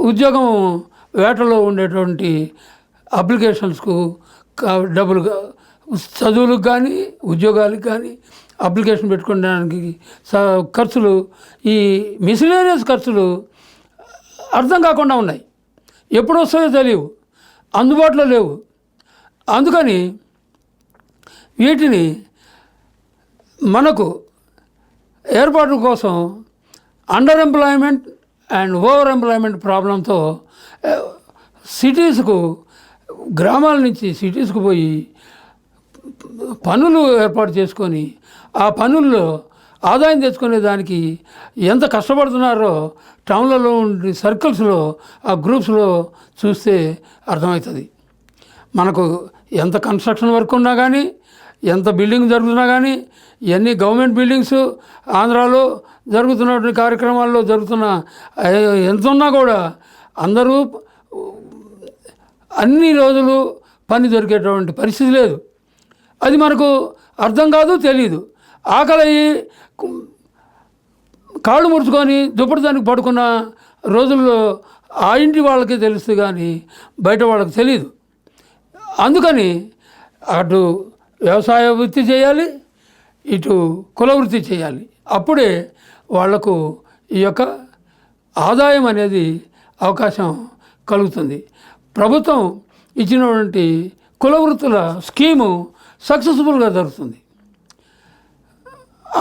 ఉద్యోగం వేటలో ఉండేటువంటి అప్లికేషన్స్కు డబ్బులు, చదువులకు కానీ ఉద్యోగాలకు కానీ అప్లికేషన్ పెట్టుకోవడానికి ఖర్చులు, ఈ మిస్లేనియస్ ఖర్చులు అర్థం కాకుండా ఉన్నాయి. ఎప్పుడు వస్తాయో తెలియవు, అందుబాటులో లేవు. అందుకని వీటిని మనకు ఏర్పాటు కోసం under employment and over employment ప్రాబ్లంతో సిటీస్కు, గ్రామాల నుంచి సిటీస్కు పోయి పనులు ఏర్పాటు చేసుకొని ఆ పనుల్లో ఆదాయం తెచ్చుకునే దానికి ఎంత కష్టపడుతున్నారో టౌన్లలో ఉండే సర్కిల్స్లో, ఆ గ్రూప్స్లో చూస్తే అర్థమవుతుంది. మనకు ఎంత కన్స్ట్రక్షన్ వర్క్ ఉన్నా కానీ, ఎంత బిల్డింగ్ జరుగుతున్నా కానీ, ఇవన్నీ గవర్నమెంట్ బిల్డింగ్స్ ఆంధ్రాలో జరుగుతున్నటువంటి కార్యక్రమాల్లో జరుగుతున్న ఎంత ఉన్నా కూడా అందరూ అన్ని రోజులు పని దొరికేటువంటి పరిస్థితి లేదు. అది మనకు అర్థం కాదు, తెలియదు. ఆకలి కాళ్ళు ముడుచుకొని దుప్పటి దానికి పడుకున్న రోజుల్లో ఆ ఇంటి వాళ్ళకి తెలుస్తుంది కానీ బయట వాళ్ళకి తెలియదు. అందుకని అటు వ్యవసాయ వృత్తి చేయాలి, ఇటు కుల వృత్తి చేయాలి. అప్పుడే వాళ్లకు ఈ యొక్క ఆదాయం అనేది అవకాశం కలుగుతుంది. ప్రభుత్వం ఇచ్చినటువంటి కుల వృత్తుల స్కీము సక్సెస్ఫుల్గా జరుగుతుంది.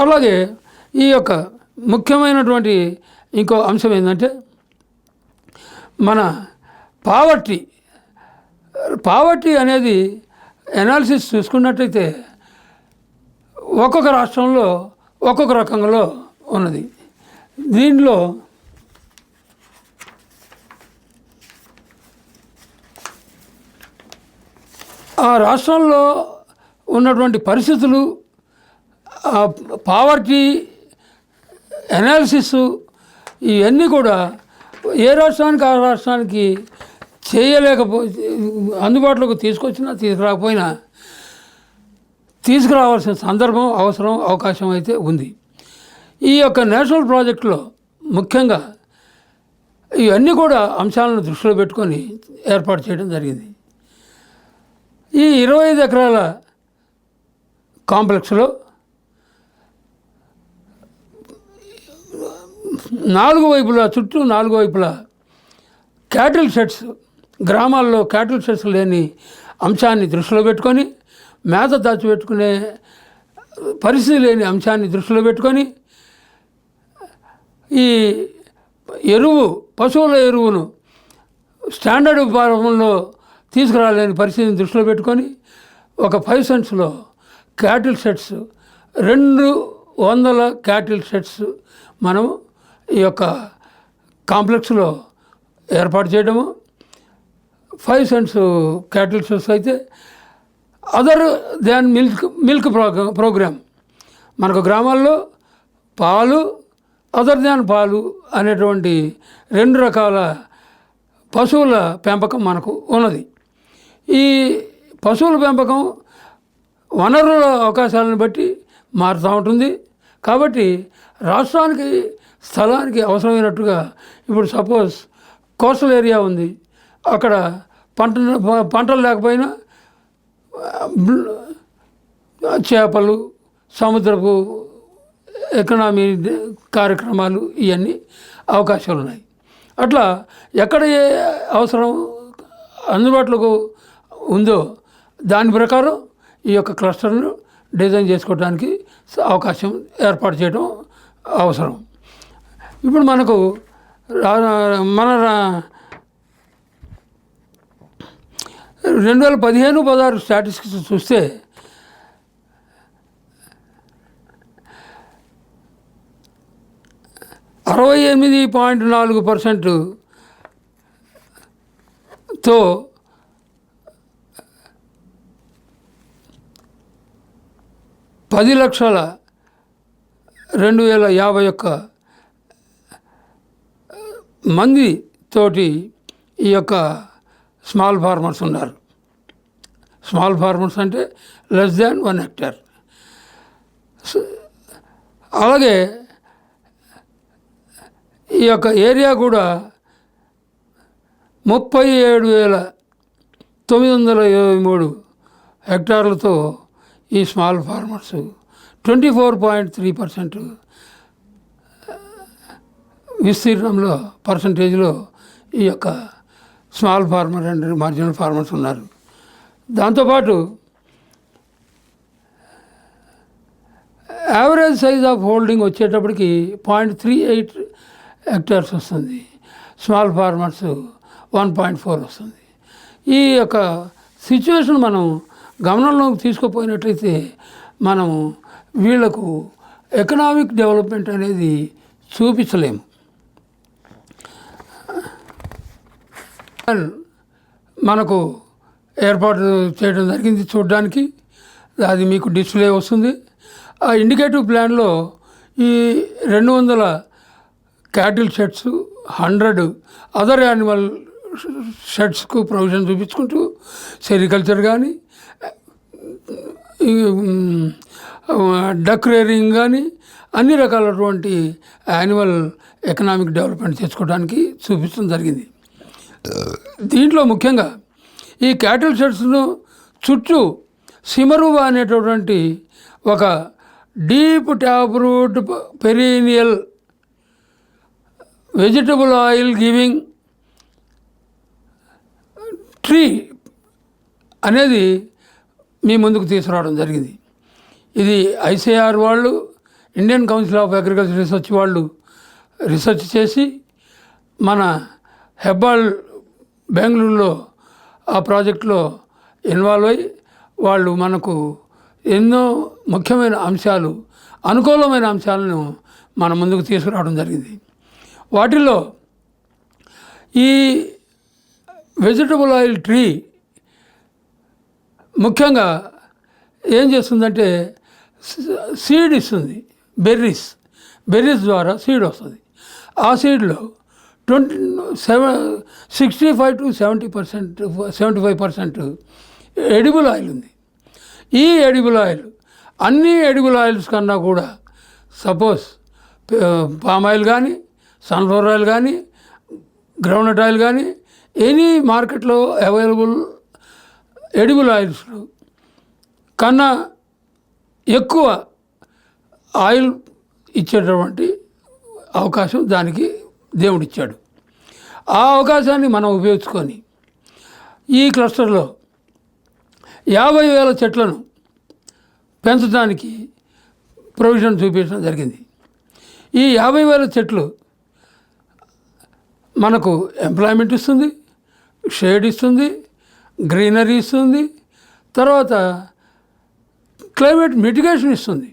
అలాగే ఈ యొక్క ముఖ్యమైనటువంటి ఇంకో అంశం ఏంటంటే మన పావర్టీ అనేది ఎనాలిసిస్ చూసుకున్నట్టయితే ఒక్కొక్క రాష్ట్రంలో ఒక్కొక్క రకంలో ఉన్నది. దీనిలో ఆ రాష్ట్రంలో ఉన్నటువంటి పరిస్థితులు, పావర్టీ ఎనాలిసిస్ ఇవన్నీ కూడా ఏ రాష్ట్రానికి ఆ రాష్ట్రానికి అందుబాటులోకి తీసుకురాకపోయినా తీసుకురావాల్సిన సందర్భం, అవసరం, అవకాశం అయితే ఉంది. ఈ యొక్క నేషనల్ ప్రాజెక్టులో ముఖ్యంగా ఇవన్నీ కూడా అంశాలను దృష్టిలో పెట్టుకొని ఏర్పాటు చేయడం జరిగింది. ఈ 25 ఎకరాల కాంప్లెక్స్లో 4 వైపులా, చుట్టూ 4 వైపులా క్యాటిల్ షెడ్స్, గ్రామాల్లో క్యాటిల్ షెడ్స్ లేని అంశాన్ని దృష్టిలో పెట్టుకొని, మేత దాచిపెట్టుకునే పరిస్థితి లేని అంశాన్ని దృష్టిలో పెట్టుకొని, ఈ పశువుల ఎరువును స్టాండర్డ్ ఫారంలో తీసుకురాలేని పరిస్థితిని దృష్టిలో పెట్టుకొని ఒక 5 సెంట్స్లో క్యాటిల్ షెడ్స్ 200 క్యాటిల్ షెడ్స్ మనం ఈ యొక్క కాంప్లెక్స్లో ఏర్పాటు చేయడము. 5 సెంట్స్ క్యాటిల్ షెడ్స్ అయితే అదర్ దాన్ మిల్క్ ప్రోగ్రామ్, మనకు గ్రామాల్లో పాలు, అదర్ దాన్ పాలు అనేటువంటి 2 రకాల పశువుల పెంపకం మనకు ఉన్నది. ఈ పశువుల పెంపకం వనరుల అవకాశాలను బట్టి మారుతూ ఉంటుంది. కాబట్టి రాష్ట్రానికి, స్థలానికి అవసరమైనట్టుగా ఇప్పుడు సపోజ్ కోస్టల్ ఏరియా ఉంది, అక్కడ పంటలు లేకపోయినా చేపలు, సముద్రపు ఎకనామీ కార్యక్రమాలు, ఇవన్నీ అవకాశాలు ఉన్నాయి. అట్లా ఎక్కడ ఏ అవసరం అందుబాటులోకి ఉందో దాని ప్రకారం ఈ యొక్క క్లస్టర్ను డిజైన్ చేసుకోవడానికి అవకాశం ఏర్పాటు చేయడం అవసరం. ఇప్పుడు మనకు మన 2015-16 స్టాటిస్టిక్స్ చూస్తే తో 10,02,051 మంది తోటి ఈ యొక్క స్మాల్ ఫార్మర్స్ ఉన్నారు. స్మాల్ ఫార్మర్స్ అంటే లెస్ దాన్ 1 హెక్టార్. అలాగే ఈ యొక్క ఏరియా కూడా 37,923 హెక్టార్లతో ఈ స్మాల్ ఫార్మర్స్ 24.3% విస్తీర్ణంలో, పర్సంటేజ్లో ఈ యొక్క small farmer and marginal farmers ఉన్నారు. దాంతోపాటు యావరేజ్ సైజ్ ఆఫ్ హోల్డింగ్ వచ్చేటప్పటికి 0.38 హెక్టార్స్ వస్తుంది. స్మాల్ ఫార్మర్స్ 1.4 వస్తుంది. ఈ యొక్క సిచ్యువేషన్ మనం గమనంలోకి తీసుకుపోయినట్లయితే మనము వీళ్లకు ఎకనామిక్ డెవలప్మెంట్ అనేది చూపించలేము. మనకు ఏర్పాటు చేయడం జరిగింది చూడడానికి, అది మీకు డిస్ప్లే వస్తుంది. ఆ ఇండికేటివ్ ప్లాన్లో ఈ 200 క్యాటిల్ షెడ్స్, 100 అదర్ యానిమల్ షెడ్స్కు ప్రొవిజన్ చూపించుకుంటూ సెరికల్చర్ కానీ, డక్ రేరింగ్ కానీ, అన్ని రకాలటువంటి యానిమల్ ఎకనామిక్ డెవలప్మెంట్ చేసుకోవడానికి చూపించడం జరిగింది. దీంట్లో ముఖ్యంగా ఈ క్యాటిల్ షెడ్స్ను చుట్టూ సిమరువా అనేటటువంటి ఒక deep tap route perennial vegetable oil giving tree అనేది మీ ముందుకు తీసుకురావడం జరిగింది. ఇది ఐసిఆర్ వాళ్ళు, Indian council of agriculture research వాళ్ళు రీసెర్చ్ చేసి మన హెబ్బాల్ బెంగళూరులో ఆ ప్రాజెక్టులో ఇన్వాల్వ్ అయ్యి వాళ్ళు మనకు ఎన్నో ముఖ్యమైన అంశాలు, అనుకూలమైన అంశాలను మన ముందుకు తీసుకురావడం జరిగింది. వాటిల్లో ఈ వెజిటబుల్ ఆయిల్ ట్రీ ముఖ్యంగా ఏం చేస్తుందంటే సీడ్ ఇస్తుంది. బెర్రీస్ ద్వారా సీడ్ వస్తుంది. ఆ సీడ్లో 65 to 70%, 75% ఎడిబుల్ ఆయిల్ ఉంది. ఈ ఎడిబుల్ ఆయిల్ అన్ని ఎడిబుల్ ఆయిల్స్ కన్నా కూడా సపోజ్ పామ్ ఆయిల్ కానీ, సన్ఫ్లవర్ ఆయిల్ కానీ, గ్రౌండ్నట్ ఆయిల్ కానీ, ఎనీ మార్కెట్లో అవైలబుల్ ఎడిబుల్ ఆయిల్స్ కన్నా ఎక్కువ ఆయిల్ ఇచ్చేటటువంటి అవకాశం దానికి దేవుడిచ్చాడు. ఆ అవకాశాన్ని మనం ఉపయోగించుకొని ఈ క్లస్టర్లో 50,000 చెట్లను పెంచడానికి ప్రొవిజన్ చూపించడం జరిగింది. ఈ 50,000 చెట్లు మనకు ఎంప్లాయ్మెంట్ ఇస్తుంది, షేడ్ ఇస్తుంది, గ్రీనరీ ఇస్తుంది, తర్వాత క్లైమేట్ మిటిగేషన్ ఇస్తుంది.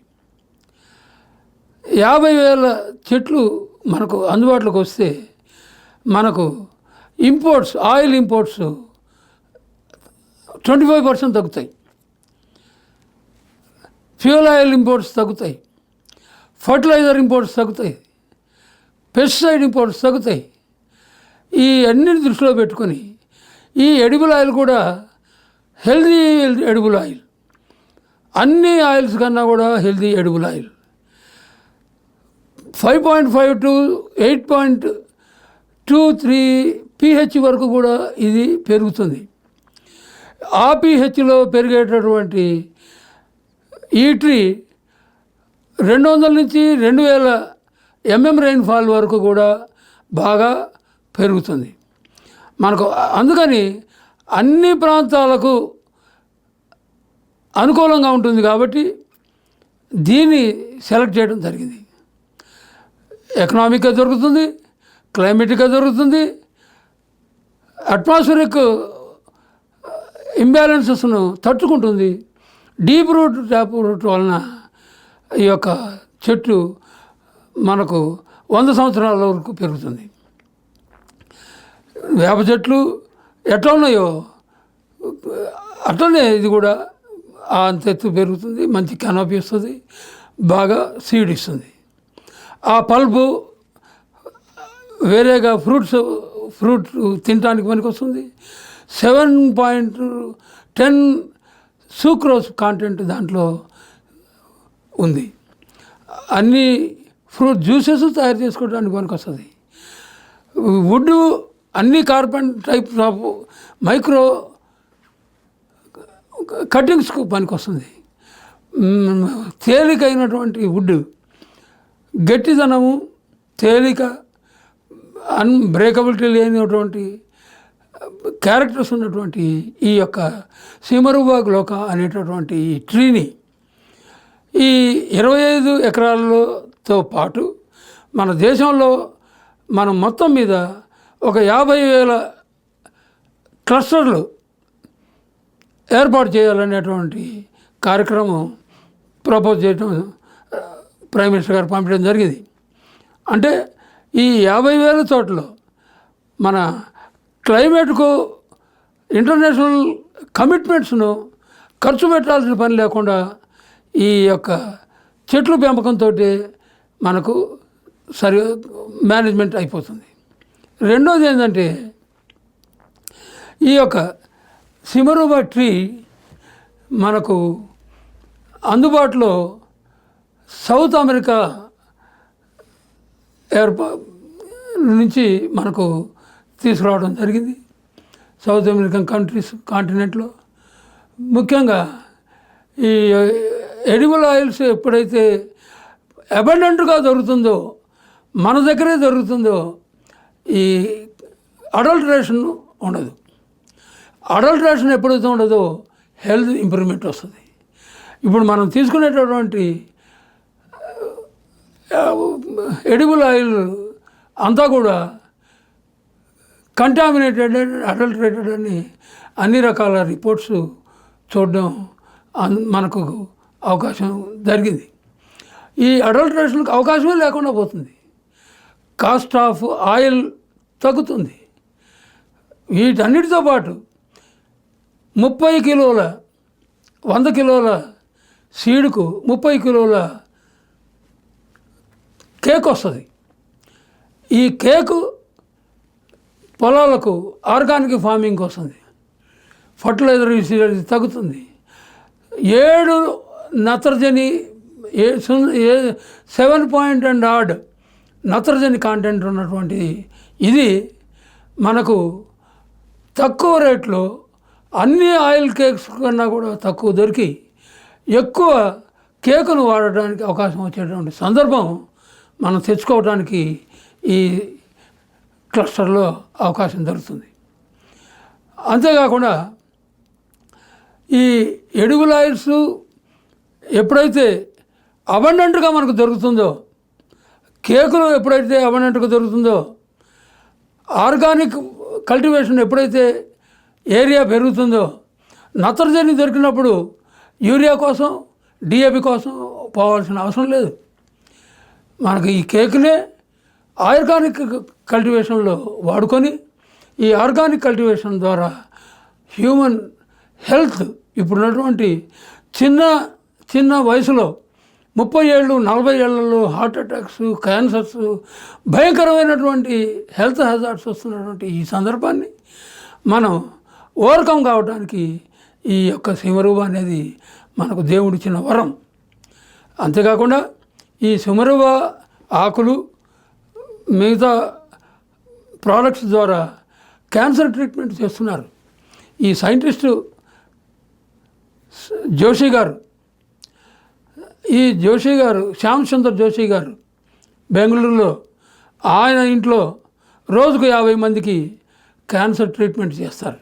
50,000 చెట్లు మనకు అందుబాటులోకి వస్తే మనకు ఆయిల్ ఇంపోర్ట్స్ 25% తగ్గుతాయి, ఫ్యూయల్ ఆయిల్ ఇంపోర్ట్స్ తగ్గుతాయి, ఫర్టిలైజర్ ఇంపోర్ట్స్ తగ్గుతాయి, పెస్టిసైడ్ ఇంపోర్ట్స్ తగ్గుతాయి. ఈ అన్నిటి దృష్టిలో పెట్టుకొని ఈ ఎడిబుల్ ఆయిల్ కూడా హెల్దీ ఎడిబుల్ ఆయిల్, అన్ని ఆయిల్స్ కన్నా కూడా healthy edible oil. 5.5 to 8.23 pH వరకు కూడా ఇది పెరుగుతుంది. ఆ pHలో పెరిగేటటువంటి ఈ ట్రీ 200 నుంచి 2,000 mm రెయిన్ఫాల్ వరకు కూడా బాగా పెరుగుతుంది. మనకు అందుకని అన్ని ప్రాంతాలకు అనుకూలంగా ఉంటుంది కాబట్టి దీన్ని సెలెక్ట్ చేయడం జరిగింది. ఎకనామిక్గా దొరుకుతుంది, క్లైమేటిక్గా దొరుకుతుంది, అట్మాస్ఫిరిక్ ఇంబ్యాలెన్సెస్ను తట్టుకుంటుంది. డీప్ రూట్ ట్యాప్ రూట్ వలన ఈ యొక్క చెట్టు మనకు 100 సంవత్సరాల వరకు పెరుగుతుంది. వేప చెట్లు ఎట్లా ఉన్నాయో అట్లనే ఇది కూడా అంత ఎత్తు పెరుగుతుంది, మంచి కెనాపీ ఇస్తుంది, బాగా సీడ్ ఇస్తుంది. ఆ పల్పు వేరేగా ఫ్రూట్ తినడానికి పనికి వస్తుంది. 7.10 సూక్రోస్ కాంటెంట్ దాంట్లో ఉంది. అన్ని ఫ్రూట్ జ్యూసెస్ తయారు చేసుకోవడానికి పనికి వస్తుంది. వుడ్ అన్ని కార్బన్ టైప్స్ ఆఫ్ మైక్రో కటింగ్స్కు పనికి వస్తుంది. తేలికైనటువంటి వుడ్, గట్టిదనము, తేలిక, అన్బ్రేకబిలిటీ లేనటువంటి క్యారెక్టర్స్ ఉన్నటువంటి ఈ యొక్క సిమరువా గ్లోకా అనేటటువంటి ఈ ట్రీని ఈ 25 ఎకరాలతో పాటు మన దేశంలో మనం మొత్తం మీద ఒక 50,000 క్లస్టర్లు ఏర్పాటు చేయాలనేటువంటి కార్యక్రమం ప్రపోజ్ చేయడం ప్రైమ్ మినిస్టర్ గారు పంపించడం జరిగింది. అంటే ఈ 50,000 చోట్ల మన క్లైమేట్కు ఇంటర్నేషనల్ కమిట్మెంట్స్ను ఖర్చు పెట్టాల్సిన పని లేకుండా ఈ యొక్క చెట్లు పెంపకంతో మనకు మేనేజ్మెంట్ అయిపోతుంది. రెండోది ఏంటంటే ఈ యొక్క సిమరువా ట్రీ మనకు అందుబాటులో సౌత్ అమెరికా నుంచి మనకు తీసుకురావడం జరిగింది సౌత్ అమెరికన్ కంట్రీస్ కాంటినెంట్లో. ముఖ్యంగా ఈ ఎడిబుల్ ఆయిల్స్ ఎప్పుడైతే అబండెంట్గా దొరుకుతుందో, మన దగ్గరే దొరుకుతుందో, ఈ అడల్టరేషన్ ఉండదు. అడల్టరేషన్ ఎప్పుడైతే ఉండదో హెల్త్ ఇంప్రూవ్మెంట్ వస్తుంది. ఇప్పుడు మనం తీసుకునేటటువంటి ఎడిబుల్ ఆయిల్ అంతా కూడా కంటామినేటెడ్ అండ్ అడల్టరేటెడ్ అని అన్ని రకాల రిపోర్ట్స్ చూడడం మనకు అవకాశం జరిగింది. ఈ అడల్టరేషన్కి అవకాశమే లేకుండా పోతుంది. కాస్ట్ ఆఫ్ ఆయిల్ తగ్గుతుంది. వీటన్నిటితో పాటు 30 కిలోల 100 కిలోల సీడుకు 30 కిలోల కేక్ వస్తుంది. ఈ కేకు పొలాలకు ఆర్గానిక్ ఫార్మింగ్ వస్తుంది. ఫర్టిలైజర్ యూసేజ్ తగ్గుతుంది. 7 నత్రజని 7 నత్రజని కాంటెంట్ ఉన్నటువంటి ఇది మనకు తక్కువ రేట్లో అన్ని ఆయిల్ కేక్స్ కన్నా కూడా తక్కువ దొరికి ఎక్కువ కేకును వాడడానికి అవకాశం వచ్చేటువంటి సందర్భం మనం తెచ్చుకోవడానికి ఈ క్లస్టర్లో అవకాశం దొరుకుతుంది. అంతేకాకుండా ఈ ఎడిబుల్ ఆయిల్స్ ఎప్పుడైతే అబండెంట్గా మనకు దొరుకుతుందో, కేకులు ఎప్పుడైతే అబండెంట్గా దొరుకుతుందో, ఆర్గానిక్ కల్టివేషన్ ఎప్పుడైతే ఏరియా పెరుగుతుందో, నత్రజని దొరికినప్పుడు యూరియా కోసం డిఏపి కోసం పోవాల్సిన అవసరం లేదు. మనకి ఈ కేకునే ఆర్గానిక్ కల్టివేషన్లో వాడుకొని ఈ ఆర్గానిక్ కల్టివేషన్ ద్వారా హ్యూమన్ హెల్త్ ఇప్పుడున్నటువంటి చిన్న వయసులో 30 ఏళ్ళు 40 ఏళ్లలో హార్ట్ అటాక్స్, క్యాన్సర్స్, భయంకరమైనటువంటి హెల్త్ హజార్డ్స్ వస్తున్నటువంటి ఈ సందర్భాన్ని మనం ఓవర్కమ్ కావడానికి ఈ యొక్క సిమరువ అనేది మనకు దేవుడిచ్చిన వరం. అంతేకాకుండా ఈ సిమరువ ఆకులు మిగతా ప్రోడక్ట్స్ ద్వారా క్యాన్సర్ ట్రీట్మెంట్ చేస్తున్నారు. ఈ సైంటిస్టు జోషి గారు, శ్యామ్ చంద్ర జోషి గారు బెంగళూరులో ఆయన ఇంట్లో రోజుకు 50 మందికి క్యాన్సర్ ట్రీట్మెంట్ చేస్తారు.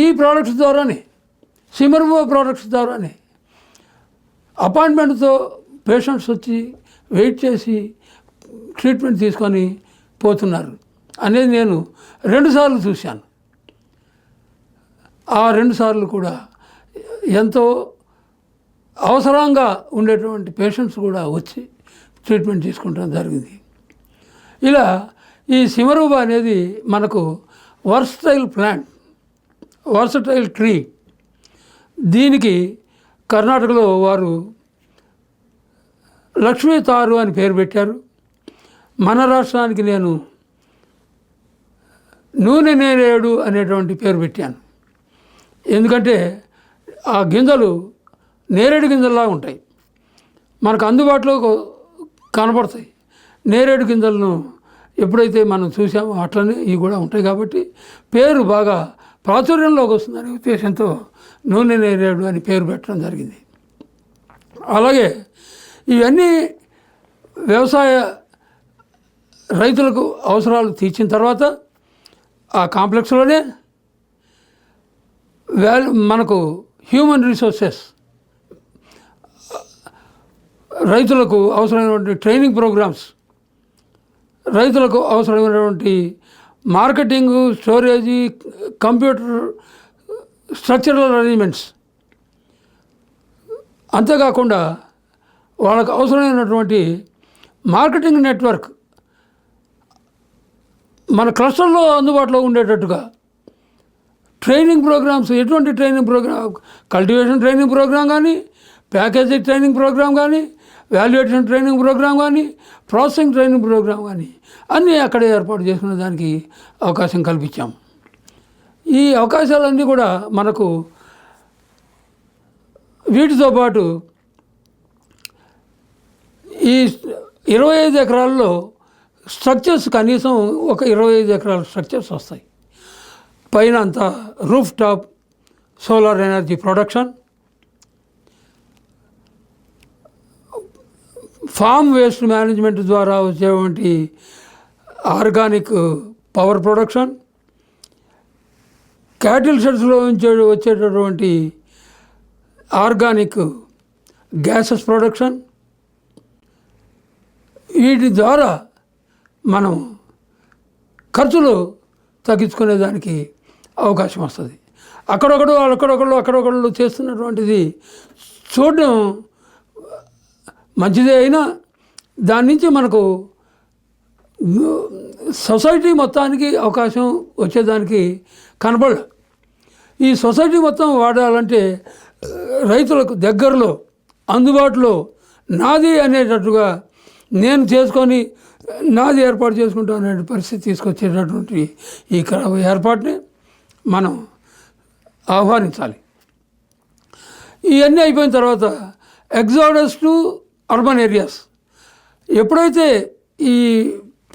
ఈ ప్రోడక్ట్స్ ద్వారానే, సిమరువ ప్రోడక్ట్స్ ద్వారానే అపాయింట్మెంట్తో పేషెంట్స్ వచ్చి వెయిట్ చేసి ట్రీట్మెంట్ తీసుకొని పోతున్నారు అనేది నేను 2 సార్లు చూశాను. ఆ 2 సార్లు కూడా ఎంతో అవసరంగా ఉండేటువంటి పేషెంట్స్ కూడా వచ్చి ట్రీట్మెంట్ తీసుకుంటడం జరిగింది. ఇలా ఈ సిమరువ అనేది మనకు వర్సటైల్ ప్లాంట్, వర్సటైల్ ట్రీ. దీనికి కర్ణాటకలో వారు లక్ష్మీ తారు అని పేరు పెట్టారు. మన రాష్ట్రానికి నేను నూనె నేరేడు అనేటువంటి పేరు పెట్టాను. ఎందుకంటే ఆ గింజలు నేరేడు గింజల్లా ఉంటాయి, మనకు అందుబాటులో కనపడతాయి. నేరేడు గింజలను ఎప్పుడైతే మనం చూసామో అట్లనే ఇవి కూడా ఉంటాయి. కాబట్టి పేరు బాగా ప్రాచుర్యంలోకి వస్తుందనే ఉద్దేశంతో నూనె నేరేడు అని పేరు పెట్టడం జరిగింది. అలాగే ఇవన్నీ వ్యవసాయ రైతులకు అవసరాలు తీర్చిన తర్వాత ఆ కాంప్లెక్స్లోనే మనకు హ్యూమన్ రిసోర్సెస్, రైతులకు అవసరమైనటువంటి ట్రైనింగ్ ప్రోగ్రామ్స్, రైతులకు అవసరమైనటువంటి marketing, storage, computer structural arrangements, అంతేకాకుండా వాళ్ళకు అవసరమైనటువంటి మార్కెటింగ్ నెట్వర్క్ మన క్లస్టర్లో అందుబాటులో ఉండేటట్టుగా ట్రైనింగ్ ప్రోగ్రామ్స్, ఎటువంటి training programme, cultivation training programme కానీ, ప్యాకేజింగ్ ట్రైనింగ్ ప్రోగ్రామ్ కానీ, వాల్యుయేషన్ ట్రైనింగ్ ప్రోగ్రామ్ కానీ, ప్రాసెసింగ్ ట్రైనింగ్ ప్రోగ్రామ్ కానీ అన్నీ అక్కడే ఏర్పాటు చేసుకునే దానికి అవకాశం కల్పించాం. ఈ అవకాశాలన్నీ కూడా మనకు వీటితో పాటు ఈ 25 ఎకరాల్లో స్ట్రక్చర్స్ కనీసం ఒక 25 ఎకరాల స్ట్రక్చర్స్ వస్తాయి. పైన అంతా roof top solar energy production, farm waste management ద్వారా వచ్చేటువంటి ఆర్గానిక్ పవర్ ప్రొడక్షన్, క్యాటిల్ షెడ్స్లో వచ్చేటటువంటి ఆర్గానిక్ గ్యాసెస్ ప్రొడక్షన్. వీటి ద్వారా మనం ఖర్చులు తగ్గించుకునేదానికి అవకాశం వస్తుంది. అక్కడొకళ్ళు చేస్తున్నటువంటిది చూడడం మంచిదే అయినా దాని నుంచి మనకు సొసైటీ మొత్తానికి అవకాశం వచ్చేదానికి కనబడదు. ఈ సొసైటీ మొత్తం వాడాలంటే రైతులకు దగ్గరలో అందుబాటులో నాది అనేటట్టుగా నేను చేసుకొని నాది ఏర్పాటు చేసుకుంటాను అనే పరిస్థితి తీసుకొచ్చేటటువంటి ఈ ఏర్పాటుని మనం ఆహ్వానించాలి. ఇవన్నీ అయిపోయిన తర్వాత ఎగ్జాడస్ టు అర్బన్ ఏరియాస్. ఎప్పుడైతే ఈ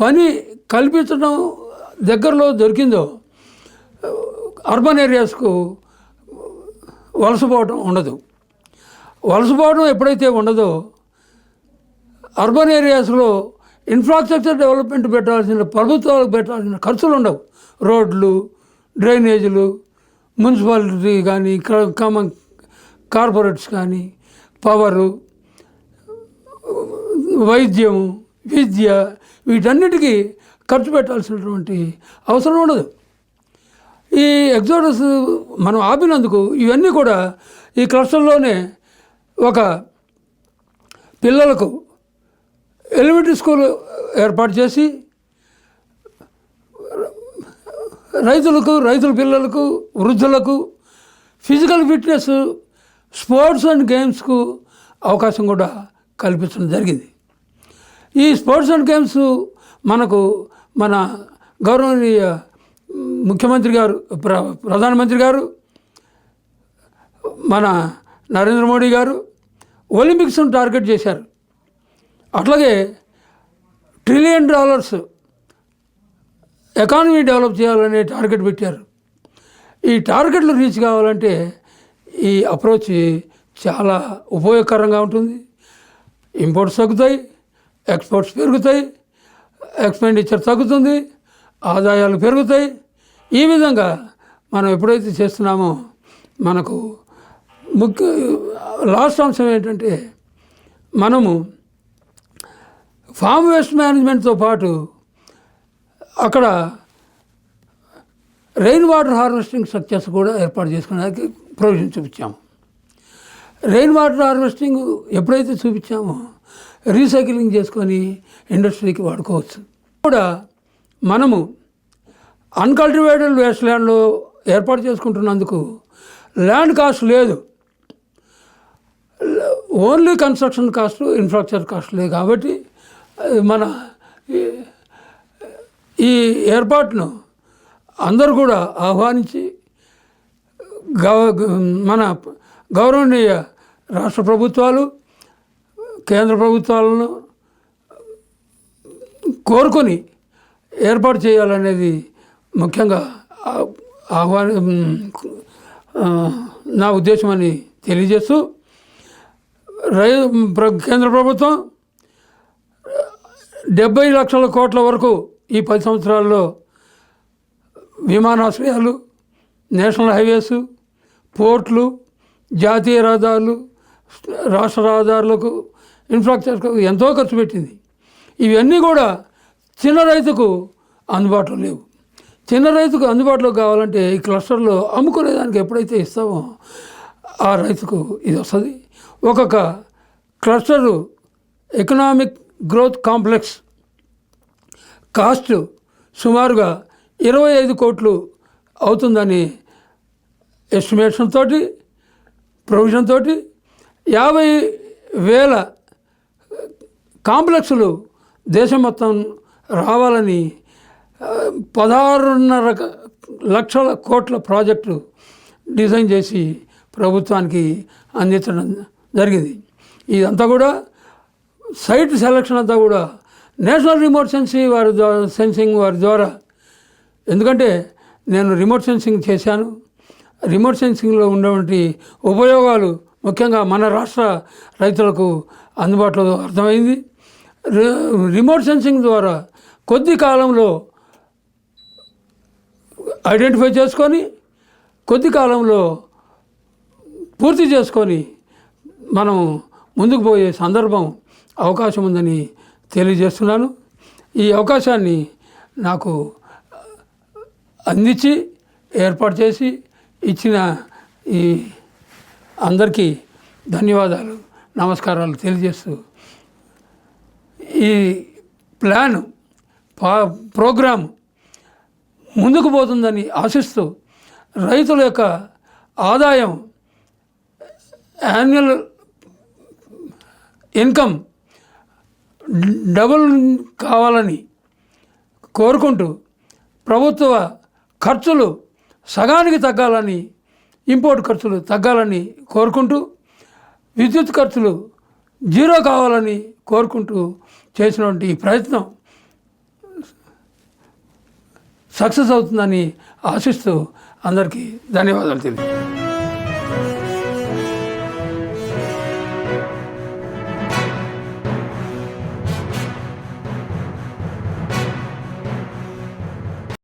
పని కల్పించడం దగ్గరలో దొరికిందో అర్బన్ ఏరియాస్కు వలసపోవడం ఉండదు. వలసపోవడం ఎప్పుడైతే ఉండదో అర్బన్ ఏరియాస్లో ఇన్ఫ్రాస్ట్రక్చర్ డెవలప్మెంట్ పెట్టాల్సిన ప్రభుత్వాలకు పెట్టాల్సిన ఖర్చులు ఉండవు. రోడ్లు, డ్రైనేజీలు, మున్సిపాలిటీ కానీ కార్పొరేట్స్ కానీ, పవరు, వైద్యం, విద్య వీటన్నిటికీ ఖర్చు పెట్టాల్సినటువంటి అవసరం ఉండదు. ఈ ఎగ్జోడస్ మనం ఆపినందుకు ఇవన్నీ కూడా ఈ క్లస్టర్లోనే ఒక పిల్లలకు ఎలిమెంటరీ స్కూల్ ఏర్పాటు చేసి రైతుల పిల్లలకు, వృద్ధులకు ఫిజికల్ ఫిట్నెస్, స్పోర్ట్స్ అండ్ గేమ్స్కు అవకాశం కూడా కల్పించడం జరిగింది. ఈ స్పోర్ట్స్ అండ్ గేమ్స్ మనకు మన గౌరవనీయ ముఖ్యమంత్రి గారు, ప్రధానమంత్రి గారు, మన నరేంద్ర మోడీ గారు ఒలింపిక్స్ను టార్గెట్ చేశారు. అట్లాగే $1 ట్రిలియన్ ఎకానమీ డెవలప్ చేయాలనే టార్గెట్ పెట్టారు. ఈ టార్గెట్లు రీచ్ కావాలంటే ఈ అప్రోచ్ చాలా ఉపయోగకరంగా ఉంటుంది. ఇంపోర్ట్స్ తగ్గుతాయి, ఎక్స్పోర్ట్స్ పెరుగుతాయి, ఎక్స్పెండిచర్ తగ్గుతుంది, ఆదాయాలు పెరుగుతాయి. ఈ విధంగా మనం ఎప్పుడైతే చేస్తున్నామో మనకు లాస్ట్ అంశం ఏంటంటే మనము ఫామ్ వేస్ట్ మేనేజ్మెంట్తో పాటు అక్కడ రెయిన్ వాటర్ హార్వెస్టింగ్ స్ట్రక్చర్స్ కూడా ఏర్పాటు చేసుకునేదానికి ప్రొవిజన్ చూపించాము. రెయిన్ వాటర్ హార్వెస్టింగ్ ఎప్పుడైతే చూపించామో రీసైక్లింగ్ చేసుకొని ఇండస్ట్రీకి వాడుకోవచ్చు. కూడా మనము అన్కల్టివేటెడ్ వేస్ట్ ల్యాండ్లో ఏర్పాటు చేసుకుంటున్నందుకు ల్యాండ్ కాస్ట్ లేదు, ఓన్లీ కన్స్ట్రక్షన్ కాస్ట్, ఇన్ఫ్రాస్ట్రక్చర్ కాస్ట్లే. కాబట్టి మన ఈ ఏర్పాటును అందరూ కూడా ఆహ్వానించి మన గౌరవనీయ రాష్ట్ర ప్రభుత్వాలు, కేంద్ర ప్రభుత్వాలను కోరుకొని ఏర్పాటు చేయాలనేది ముఖ్యంగా నా ఉద్దేశం అని తెలియజేస్తూ కేంద్ర ప్రభుత్వం 70 లక్షల కోట్ల వరకు ఈ 10 సంవత్సరాల్లో విమానాశ్రయాలు, నేషనల్ హైవేస్, పోర్ట్లు, జాతీయ రహదారులు, రాష్ట్ర రహదారులకు, ఇన్ఫ్రాస్ట్రక్చర్కు ఎంతో ఖర్చు పెట్టింది. ఇవన్నీ కూడా చిన్న రైతుకు అందుబాటులో లేవు. చిన్న రైతుకు అందుబాటులో కావాలంటే ఈ క్లస్టర్లో అమ్ముకునేదానికి ఎప్పుడైతే ఇస్తామో ఆ రైతుకు ఇది వస్తుంది. ఒక్కొక్క cluster economic growth complex cost సుమారుగా 25 కోట్లు అవుతుందని ఎస్టిమేషన్ తోటి, ప్రొవిజన్ తోటి 50,000 కాంప్లెక్స్లు దేశం మొత్తం రావాలని 16.5 లక్షల కోట్ల ప్రాజెక్టు డిజైన్ చేసి ప్రభుత్వానికి అందించడం జరిగింది. ఇదంతా కూడా సైట్ సెలక్షన్ అంతా కూడా నేషనల్ రిమోట్ సెన్సింగ్ వారి ద్వారా, ఎందుకంటే నేను రిమోట్ సెన్సింగ్ చేశాను. రిమోట్ సెన్సింగ్లో ఉన్నటువంటి ఉపయోగాలు ముఖ్యంగా మన రాష్ట్ర రైతులకు అందుబాటులో అర్థమైంది. రిమోట్ సెన్సింగ్ ద్వారా కొద్ది కాలంలో ఐడెంటిఫై చేసుకొని కొద్ది కాలంలో పూర్తి చేసుకొని మనం ముందుకు పోయే సందర్భం అవకాశం ఉందని తెలియజేస్తున్నాను. ఈ అవకాశాన్ని నాకు అందించి ఏర్పాటు చేసి ఇచ్చిన ఈ అందరికీ ధన్యవాదాలు, నమస్కారాలు తెలియజేస్తూ ఈ ప్రోగ్రాం ముందుకు పోతుందని ఆశిస్తూ రైతుల యొక్క ఆదాయం యాన్యువల్ ఇన్కమ్ డబుల్ కావాలని కోరుకుంటూ ప్రభుత్వ ఖర్చులు సగానికి తగ్గాలని, ఇంపోర్ట్ ఖర్చులు తగ్గాలని కోరుకుంటూ విద్యుత్ ఖర్చులు జీరో కావాలని కోరుకుంటూ చేసినటువంటి ఈ ప్రయత్నం సక్సెస్ అవుతుందని ఆశిస్తూ అందరికీ ధన్యవాదాలు తెలియజేస్తాను.